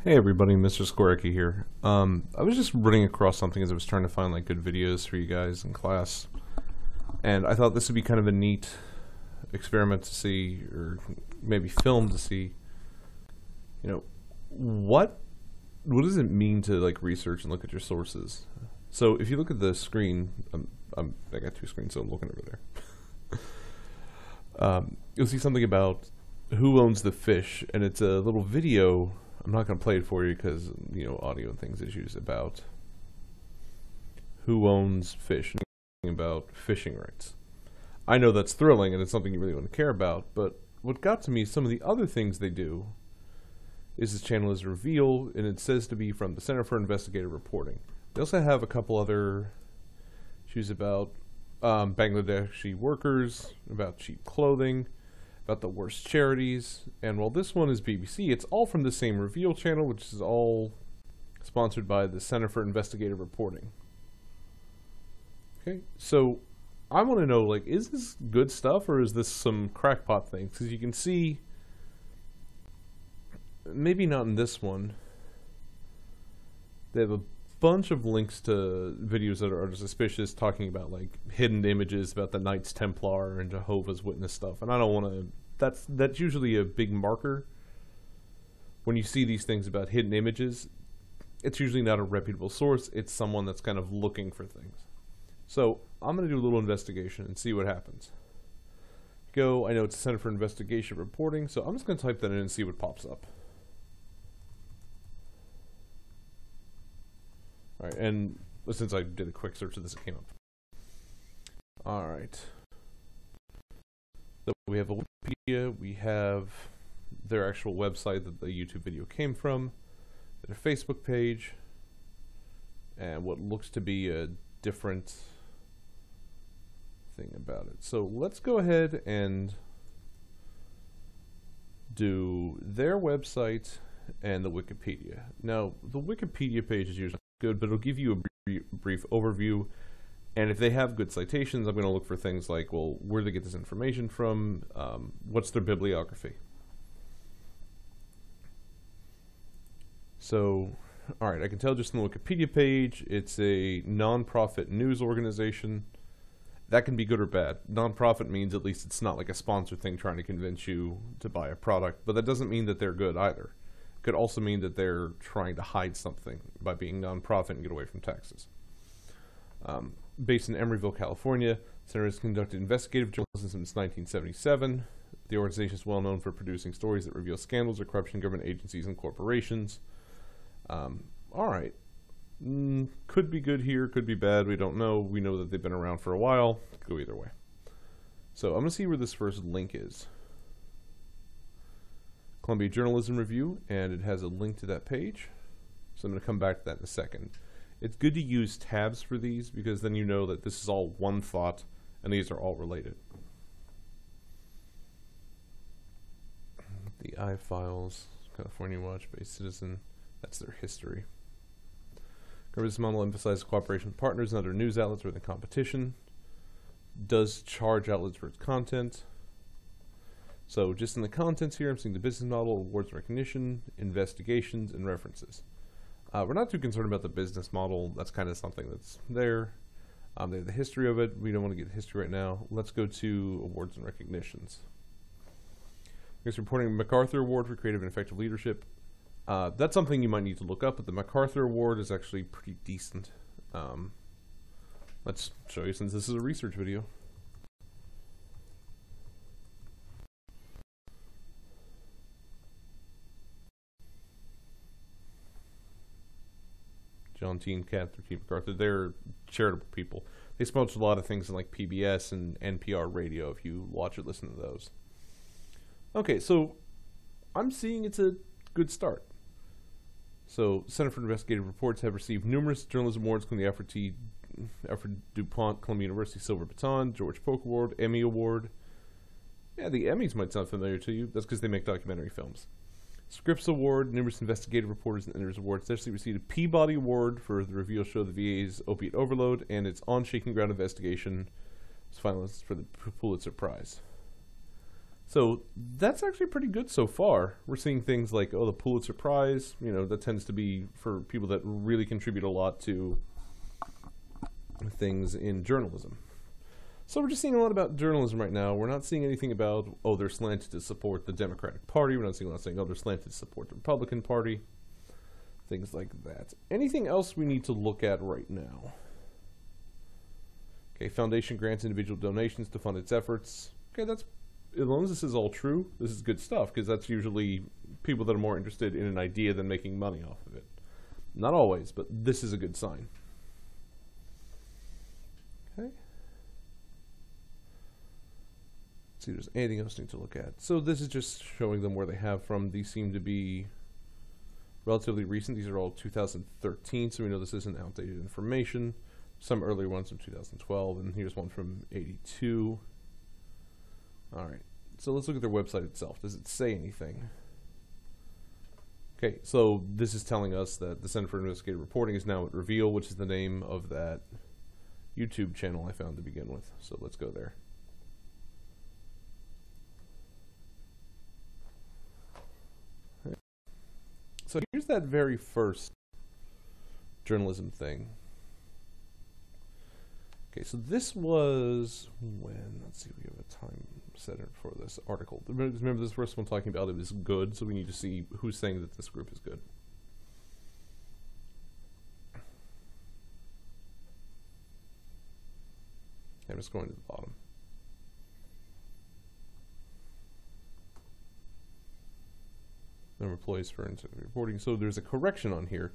Hey everybody, Mr. Skoricki here. I was just running across something as I was trying to find like good videos for you guys in class, and I thought this would be kind of a neat experiment to see, or maybe film to see, you know, what does it mean to like research and look at your sources? So if you look at the screen, I got two screens, so I'm looking over there. You'll see something about who owns the fish, and it's a little video. I'm not going to play it for you because, audio and things issues about who owns fish and about fishing rights. I know that's thrilling and it's something you really want to care about, but what got to me is some of the other things they do is this channel is Reveal, and it says to be from the Center for Investigative Reporting. They also have a couple other issues about Bangladeshi workers, about cheap clothing, about the worst charities, and while this one is BBC, it's all from the same Reveal channel, which is all sponsored by the Center for Investigative Reporting. Okay, so I want to know, like, is this good stuff or is this some crackpot things? Because you can see, maybe not in this one, they have a bunch of links to videos that are suspicious, talking about like hidden images about the Knights Templar and Jehovah's Witness stuff, and I don't want to. That's usually a big marker when you see these things about hidden images. It's usually not a reputable source. It's someone that's kind of looking for things. So I'm going to do a little investigation and see what happens. I know it's the Center for Investigation Reporting, so I'm just going to type that in and see what pops up. Alright, and since I did a quick search of this, it came up. Alright. So we have a Wikipedia, we have their actual website that the YouTube video came from, their Facebook page, and what looks to be a different thing about it. So let's go ahead and do their website and the Wikipedia. Now, the Wikipedia page is usually good, but it'll give you a brief overview, and if they have good citations, I'm going to look for things like, well, where do they get this information from, what's their bibliography. So, alright, I can tell just on the Wikipedia page, it's a non-profit news organization. That can be good or bad. Non-profit means at least it's not like a sponsored thing trying to convince you to buy a product, but that doesn't mean that they're good either. Could also mean that they're trying to hide something by being non-profit and get away from taxes. Based in Emeryville, California, the Center has conducted investigative journalism since 1977. The organization is well known for producing stories that reveal scandals or corruption in government agencies and corporations. Alright. Could be good here, could be bad, we don't know. We know that they've been around for a while. Could go either way. So I'm going to see where this first link is. Columbia Journalism Review, and it has a link to that page. So I'm going to come back to that in a second. It's good to use tabs for these because then you know that this is all one thought and these are all related. The iFiles, California Watch, Based Citizen, that's their history. Government's model emphasizes cooperation with partners and other news outlets rather than competition. Does charge outlets for its content. So just in the contents here, I'm seeing the business model, awards and recognition, investigations, and references. We're not too concerned about the business model. That's kind of something that's there. They have the history of it. We don't want to get the history right now. Let's go to awards and recognitions. It's reporting MacArthur Award for Creative and Effective Leadership. That's something you might need to look up, but the MacArthur Award is actually pretty decent. Let's show you since this is a research video. John T. and Catherine T. MacArthur, they're charitable people. They sponsor a lot of things in like PBS and NPR radio if you watch or listen to those. Okay, so I'm seeing it's a good start. So, Center for Investigative Reports have received numerous journalism awards, including the Alfred DuPont Columbia University Silver Baton, George Polk Award, Emmy Award. Yeah, the Emmys might sound familiar to you. That's because they make documentary films. Scripps Award, numerous investigative reporters and editors awards. They actually received a Peabody Award for the Reveal show The VA's Opiate Overload, and its On Shaking Ground investigation was finalists for the Pulitzer Prize. So that's actually pretty good so far. We're seeing things like, oh, the Pulitzer Prize, that tends to be for people that really contribute a lot to things in journalism. So we're just seeing a lot about journalism right now. We're not seeing anything about, oh, they're slanted to support the Democratic Party. We're not seeing a lot saying, oh, they're slanted to support the Republican Party. Things like that. Anything else we need to look at right now? Okay, foundation grants individual donations to fund its efforts. Okay, that's, as long as this is all true, this is good stuff, because that's usually people that are more interested in an idea than making money off of it. Not always, but this is a good sign. Okay. Let's see if there's anything else we need to look at. So this is just showing them where they have from. These seem to be relatively recent. These are all 2013, so we know this isn't outdated information. Some earlier ones from 2012, and here's one from 82. All right, so let's look at their website itself. Does it say anything? Okay, so this is telling us that the Center for Investigative Reporting is now at Reveal, which is the name of that YouTube channel I found to begin with. So let's go there. So here's that very first journalism thing. Okay, so this was when, let's see if we have a time setter for this article. Remember this first one talking about it is good, so we need to see who's saying that this group is good. I'm just going to the bottom. Number of employees for reporting. So there's a correction on here.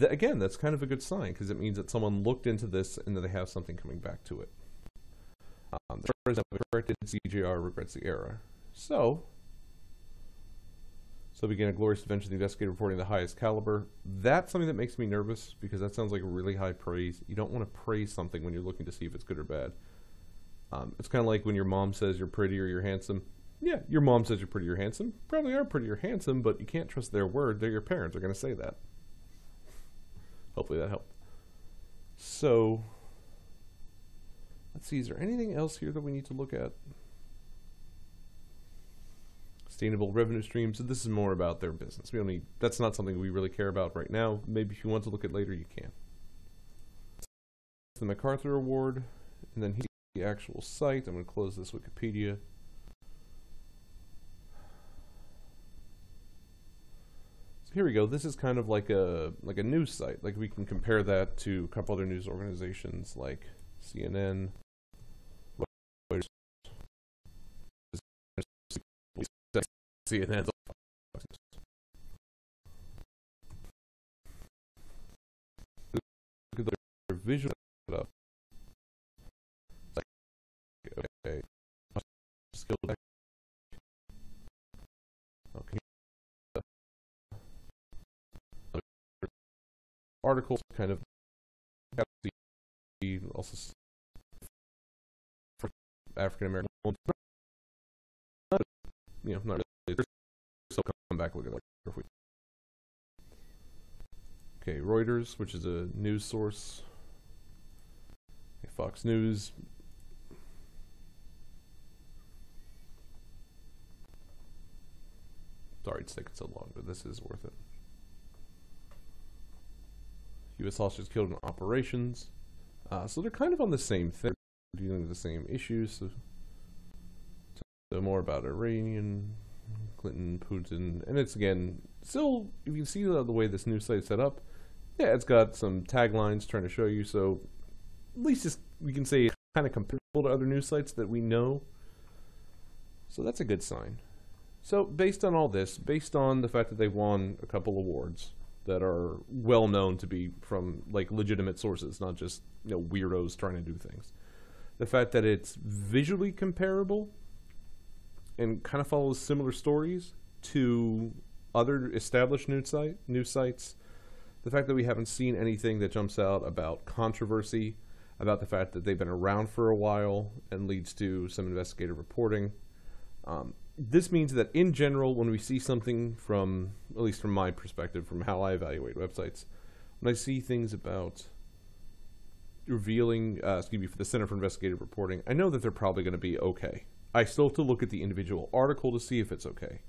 Again, that's kind of a good sign because it means that someone looked into this and that they have something coming back to it. The president corrected CJR regrets the error. So began a glorious adventure of the investigative reporting of the highest caliber. That's something that makes me nervous because that sounds like really high praise. You don't want to praise something when you're looking to see if it's good or bad. It's kind of like when your mom says you're pretty or you're handsome. Yeah, your mom says you're pretty or handsome. Probably are pretty or handsome, but you can't trust their word. They're your parents. They're going to say that. Hopefully that helped. So, let's see. Is there anything else here that we need to look at? Sustainable revenue streams. So this is more about their business. We don't need. That's not something we really care about right now. Maybe if you want to look at later, you can. The MacArthur Award, and then here's the actual site. I'm going to close this Wikipedia. Here we go. This is kind of like a news site. Like we can compare that to a couple other news organizations like CNN. CNN. Look at their visual setup. Okay. Okay. Articles kind of also for African American, not really. So come back look at that. Okay, Reuters, which is a news source. Okay, Fox News. Sorry it's taking so long, but this is worth it. U.S. hostages killed in operations. So they're kind of on the same thing, dealing with the same issues. So more about Iranian, Clinton, Putin, and it's again still. If you see the way this news site is set up, yeah, it's got some taglines trying to show you. So at least we can say it's kind of comparable to other news sites that we know. So that's a good sign. So based on all this, based on the fact that they won a couple awards that are well known to be from like legitimate sources, not just weirdos trying to do things. The fact that it's visually comparable and kind of follows similar stories to other established news sites. The fact that we haven't seen anything that jumps out about controversy, about the fact that they've been around for a while and leads to some investigative reporting. This means that in general, when we see something from, at least from my perspective, from how I evaluate websites, when I see things about revealing, for the Center for Investigative Reporting, I know that they're probably going to be okay. I still have to look at the individual article to see if it's okay,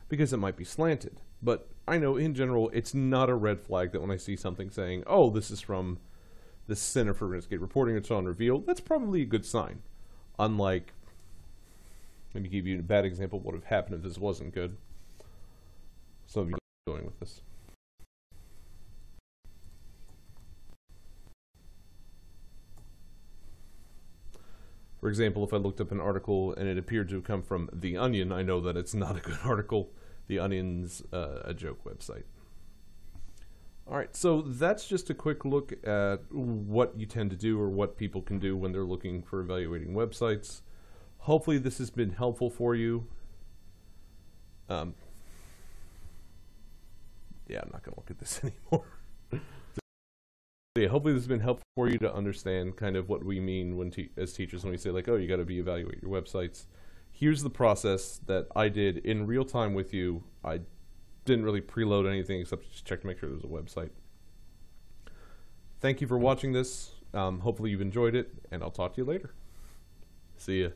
because it might be slanted. But I know in general it's not a red flag that when I see something saying, oh, this is from the Center for Risk Reporting, it's on Reveal, that's probably a good sign. Unlike, let me give you a bad example of what would have happened if this wasn't good. Some of you are going with this. For example, if I looked up an article and it appeared to come from The Onion, I know that it's not a good article. The Onion's a joke website. Alright, so that's just a quick look at what you tend to do or what people can do when they're looking for evaluating websites. Hopefully this has been helpful for you. Yeah, I'm not going to look at this anymore. Yeah, hopefully this has been helpful for you to understand kind of what we mean when as teachers when we say like, oh, you got to evaluate your websites. Here's the process that I did in real time with you. I didn't really preload anything except just check to make sure there's a website. Thank you for watching this. Hopefully you've enjoyed it, and I'll talk to you later. See ya.